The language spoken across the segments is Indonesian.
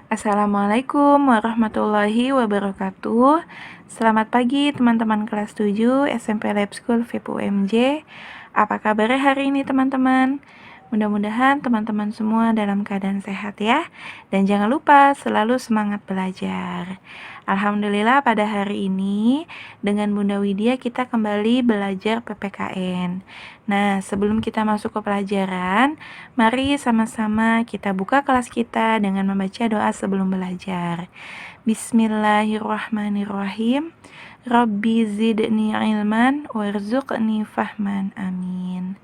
Assalamualaikum warahmatullahi wabarakatuh. Selamat pagi teman-teman kelas 7 SMP Lab School VIP UMJ. Apa kabarnya hari ini teman-teman? Mudah-mudahan teman-teman semua dalam keadaan sehat ya. Dan jangan lupa selalu semangat belajar. Alhamdulillah pada hari ini dengan Bunda Widya kita kembali belajar PPKN. Nah, sebelum kita masuk ke pelajaran, mari sama-sama kita buka kelas kita dengan membaca doa sebelum belajar. Bismillahirrahmanirrahim. Rabbi zidni ilman warzuqni fahman. Amin.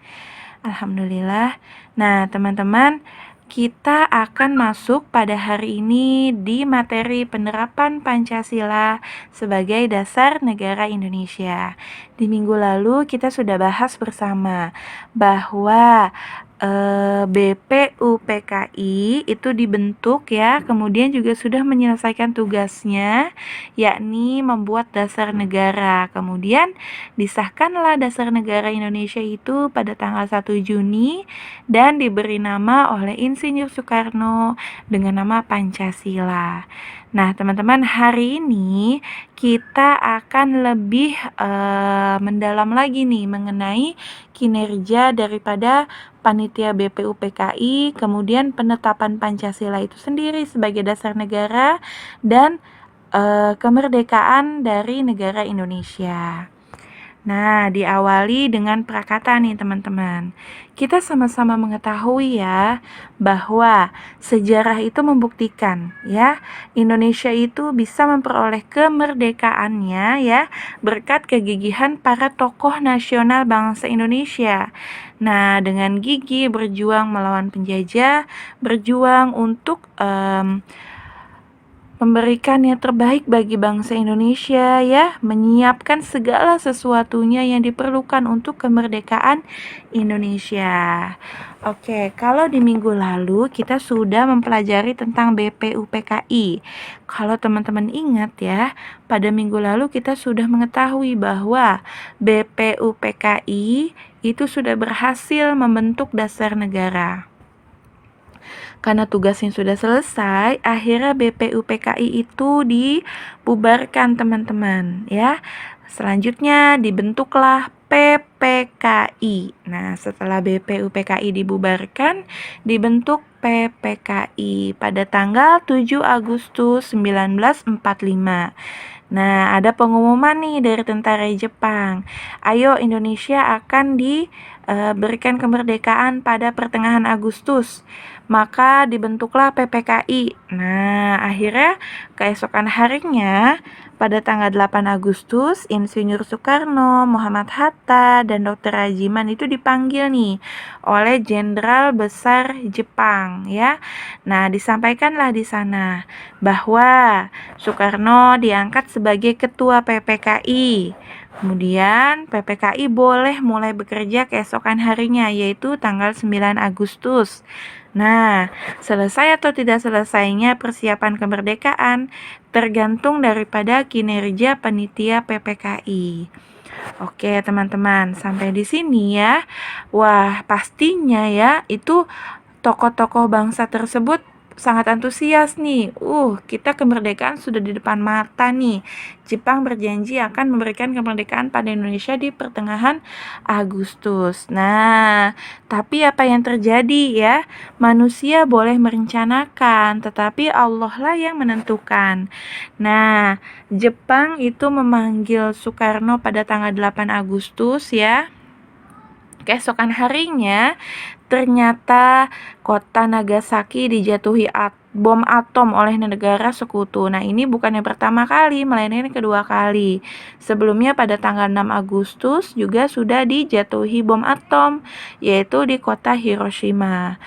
Alhamdulillah. Nah, teman-teman, kita akan masuk pada hari ini di materi penerapan Pancasila sebagai dasar negara Indonesia. Di minggu lalu kita sudah bahas bersama bahwa BPUPKI itu dibentuk ya, kemudian juga sudah menyelesaikan tugasnya, yakni membuat dasar negara. Kemudian disahkanlah dasar negara Indonesia itu pada tanggal 1 Juni dan diberi nama oleh Insinyur Soekarno dengan nama Pancasila. Nah, teman-teman, hari ini kita akan lebih mendalam lagi nih mengenai kinerja daripada Panitia BPUPKI, kemudian penetapan Pancasila itu sendiri sebagai dasar negara, dan kemerdekaan dari negara Indonesia. Nah, diawali dengan prakata nih teman-teman. Kita sama-sama mengetahui ya bahwa sejarah itu membuktikan ya Indonesia itu bisa memperoleh kemerdekaannya ya berkat kegigihan para tokoh nasional bangsa Indonesia. Nah, dengan gigih berjuang melawan penjajah, berjuang untuk memberikan yang terbaik bagi bangsa Indonesia ya, menyiapkan segala sesuatunya yang diperlukan untuk kemerdekaan Indonesia. Oke, kalau di minggu lalu kita sudah mempelajari tentang BPUPKI. Kalau teman-teman ingat ya, pada minggu lalu kita sudah mengetahui bahwa BPUPKI itu sudah berhasil membentuk dasar negara. Karena tugasnya sudah selesai, akhirnya BPUPKI itu dibubarkan teman-teman ya. Selanjutnya dibentuklah PPKI. Nah, setelah BPUPKI dibubarkan, dibentuk PPKI pada tanggal 7 Agustus 1945. Nah, ada pengumuman nih dari tentara Jepang. Ayo, Indonesia akan diberikan kemerdekaan pada pertengahan Agustus. Maka dibentuklah PPKI. Nah, akhirnya keesokan harinya pada tanggal 8 Agustus, Insinyur Soekarno, Muhammad Hatta, dan Dr. Rajiman itu dipanggil nih oleh Jenderal Besar Jepang ya. Nah, disampaikanlah di sana bahwa Soekarno diangkat sebagai ketua PPKI. Kemudian PPKI boleh mulai bekerja keesokan harinya yaitu tanggal 9 Agustus. Nah, selesai atau tidak selesainya persiapan kemerdekaan tergantung daripada kinerja panitia PPKI. Oke, teman-teman, sampai di sini ya. Wah, pastinya ya, itu tokoh-tokoh bangsa tersebut sangat antusias nih. Kita kemerdekaan sudah di depan mata nih. Jepang berjanji akan memberikan kemerdekaan pada Indonesia di pertengahan Agustus. Nah, tapi apa yang terjadi ya? Manusia boleh merencanakan, tetapi Allah lah yang menentukan. Nah, Jepang itu memanggil Soekarno pada tanggal 8 Agustus ya. Keesokan harinya, ternyata kota Nagasaki dijatuhi bom atom oleh negara sekutu. Nah, ini bukan yang pertama kali, melainkan yang kedua kali. Sebelumnya pada tanggal 6 Agustus juga sudah dijatuhi bom atom, yaitu di kota Hiroshima.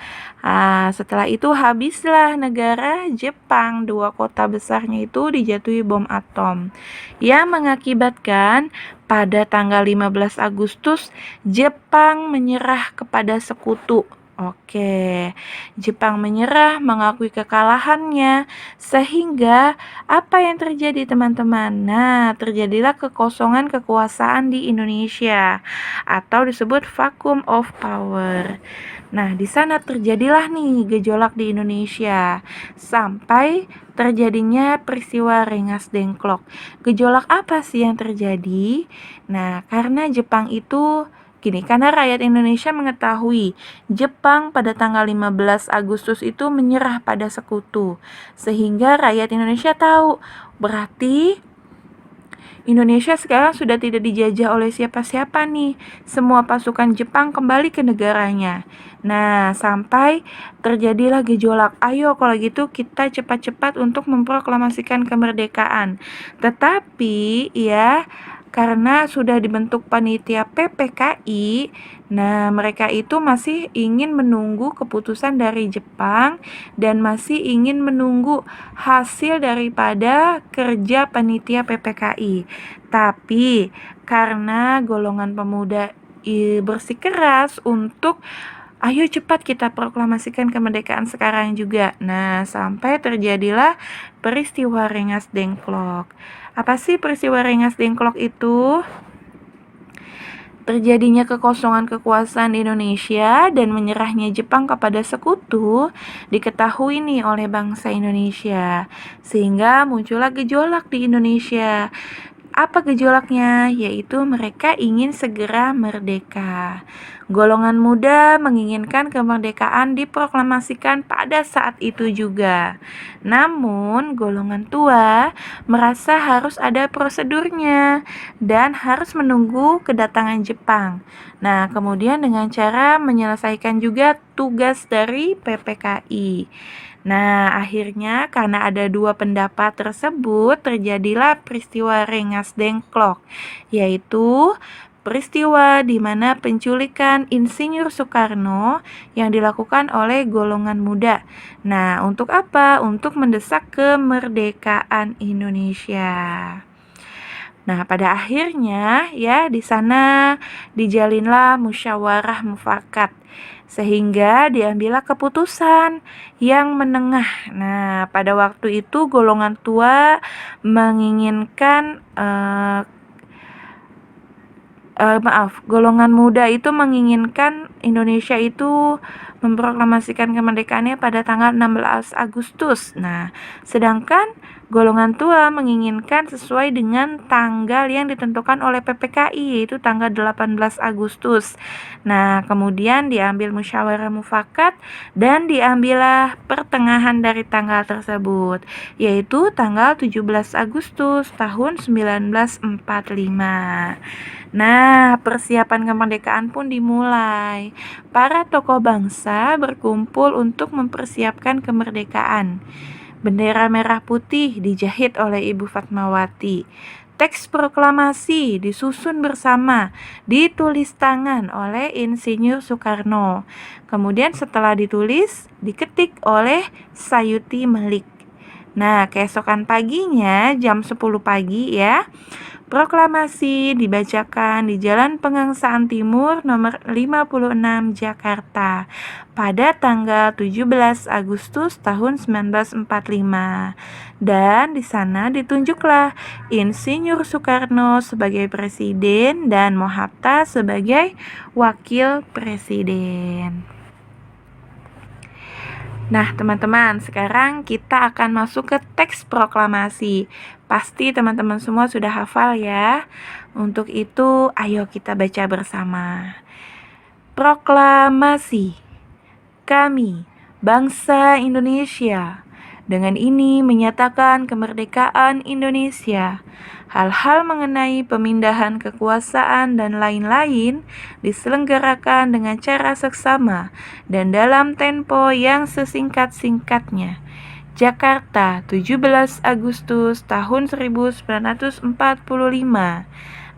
Setelah itu habislah negara Jepang, dua kota besarnya itu dijatuhi bom atom, yang mengakibatkan pada tanggal 15 Agustus Jepang menyerah kepada sekutu. Oke, Jepang menyerah mengakui kekalahannya, sehingga apa yang terjadi teman-teman? Nah, terjadilah kekosongan kekuasaan di Indonesia, atau disebut vacuum of power. Nah, di sana terjadilah nih gejolak di Indonesia, sampai terjadinya peristiwa Rengas Dengklok. Gejolak apa sih yang terjadi? Nah, karena Jepang itu karena rakyat Indonesia mengetahui Jepang pada tanggal 15 Agustus itu menyerah pada sekutu. Sehingga rakyat Indonesia tahu, berarti Indonesia sekarang sudah tidak dijajah oleh siapa-siapa nih. Semua pasukan Jepang kembali ke negaranya. Nah, sampai terjadilah gejolak. Ayo kalau gitu kita cepat-cepat untuk memproklamasikan kemerdekaan. Tetapi ya, karena sudah dibentuk panitia PPKI, nah mereka itu masih ingin menunggu keputusan dari Jepang dan masih ingin menunggu hasil daripada kerja panitia PPKI. Tapi karena golongan pemuda bersikeras untuk ayo cepat kita proklamasikan kemerdekaan sekarang juga. Nah, sampai terjadilah peristiwa Rengas Dengklok. Apa sih peristiwa Rengas Dengklok itu? Terjadinya kekosongan kekuasaan di Indonesia dan menyerahnya Jepang kepada sekutu diketahui nih oleh bangsa Indonesia. Sehingga muncullah gejolak di Indonesia. Apa gejolaknya? Yaitu mereka ingin segera merdeka. Golongan muda menginginkan kemerdekaan diproklamasikan pada saat itu juga. Namun, golongan tua merasa harus ada prosedurnya dan harus menunggu kedatangan Jepang. Nah, kemudian dengan cara menyelesaikan juga tugas dari PPKI. Nah, akhirnya karena ada dua pendapat tersebut, terjadilah peristiwa Rengas Dengklok, yaitu peristiwa di mana penculikan Insinyur Soekarno yang dilakukan oleh golongan muda. Nah, untuk apa? Untuk mendesak kemerdekaan Indonesia. Nah, pada akhirnya ya di sana dijalinlah musyawarah mufakat sehingga diambillah keputusan yang menengah. Nah, pada waktu itu golongan tua menginginkan golongan muda itu menginginkan Indonesia itu memproklamasikan kemerdekaannya pada tanggal 16 Agustus. Nah, sedangkan golongan tua menginginkan sesuai dengan tanggal yang ditentukan oleh PPKI, yaitu tanggal 18 Agustus. Nah, kemudian diambil musyawarah mufakat dan diambillah pertengahan dari tanggal tersebut, yaitu tanggal 17 Agustus tahun 1945. Nah, persiapan kemerdekaan pun dimulai. Para tokoh bangsa berkumpul untuk mempersiapkan kemerdekaan. Bendera merah putih dijahit oleh Ibu Fatmawati. Teks proklamasi disusun bersama, ditulis tangan oleh Insinyur Soekarno. Kemudian setelah ditulis, diketik oleh Sayuti Melik. Nah, keesokan paginya jam 10 pagi ya, proklamasi dibacakan di Jalan Pegangsaan Timur nomor 56 Jakarta pada tanggal 17 Agustus tahun 1945. Dan di sana ditunjuklah Insinyur Soekarno sebagai presiden dan Mohatta sebagai wakil presiden. Nah, teman-teman, sekarang kita akan masuk ke teks proklamasi. Pasti teman-teman semua sudah hafal ya. Untuk itu, ayo kita baca bersama. Proklamasi. Kami, bangsa Indonesia, dengan ini menyatakan kemerdekaan Indonesia. Hal-hal mengenai pemindahan kekuasaan dan lain-lain diselenggarakan dengan cara seksama dan dalam tempo yang sesingkat-singkatnya. Jakarta, 17 Agustus tahun 1945.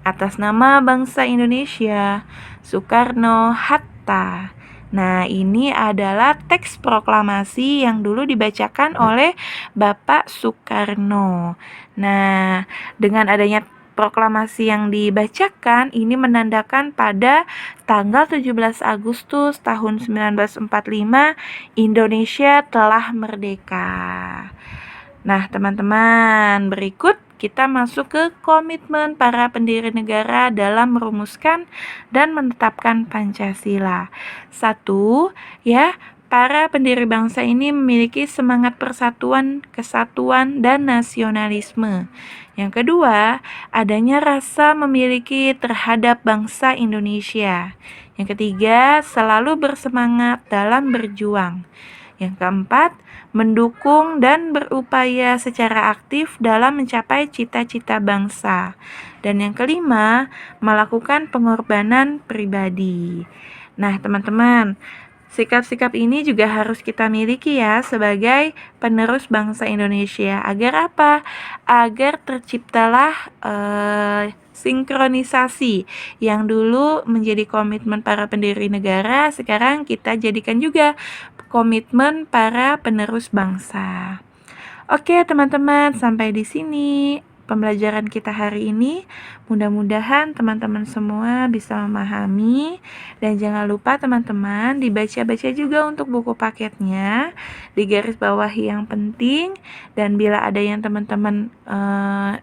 Atas nama bangsa Indonesia, Soekarno-Hatta. Nah, ini adalah teks proklamasi yang dulu dibacakan oleh Bapak Soekarno. Nah, dengan adanya Proklamasi yang dibacakan ini menandakan pada tanggal 17 Agustus tahun 1945 Indonesia telah merdeka. Nah, teman-teman, berikut kita masuk ke komitmen para pendiri negara dalam merumuskan dan menetapkan Pancasila. 1. Ya, para pendiri bangsa ini memiliki semangat persatuan, kesatuan, dan nasionalisme. Yang kedua, adanya rasa memiliki terhadap bangsa Indonesia. Yang ketiga, selalu bersemangat dalam berjuang. Yang keempat, mendukung dan berupaya secara aktif dalam mencapai cita-cita bangsa. Dan yang kelima, melakukan pengorbanan pribadi. Nah, teman-teman, sikap-sikap ini juga harus kita miliki ya sebagai penerus bangsa Indonesia. Agar apa? Agar terciptalah sinkronisasi yang dulu menjadi komitmen para pendiri negara, sekarang kita jadikan juga komitmen para penerus bangsa. Oke, teman-teman, sampai di sini pembelajaran kita hari ini. Mudah-mudahan teman-teman semua bisa memahami, dan jangan lupa teman-teman dibaca-baca juga untuk buku paketnya, di garis bawahi yang penting, dan bila ada yang teman-teman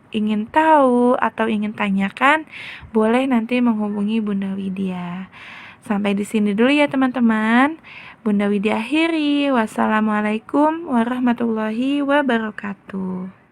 ingin tahu atau ingin tanyakan, boleh nanti menghubungi Bunda Widya. Sampai di sini dulu ya teman-teman. Bunda Widya akhiri. Wassalamualaikum warahmatullahi wabarakatuh.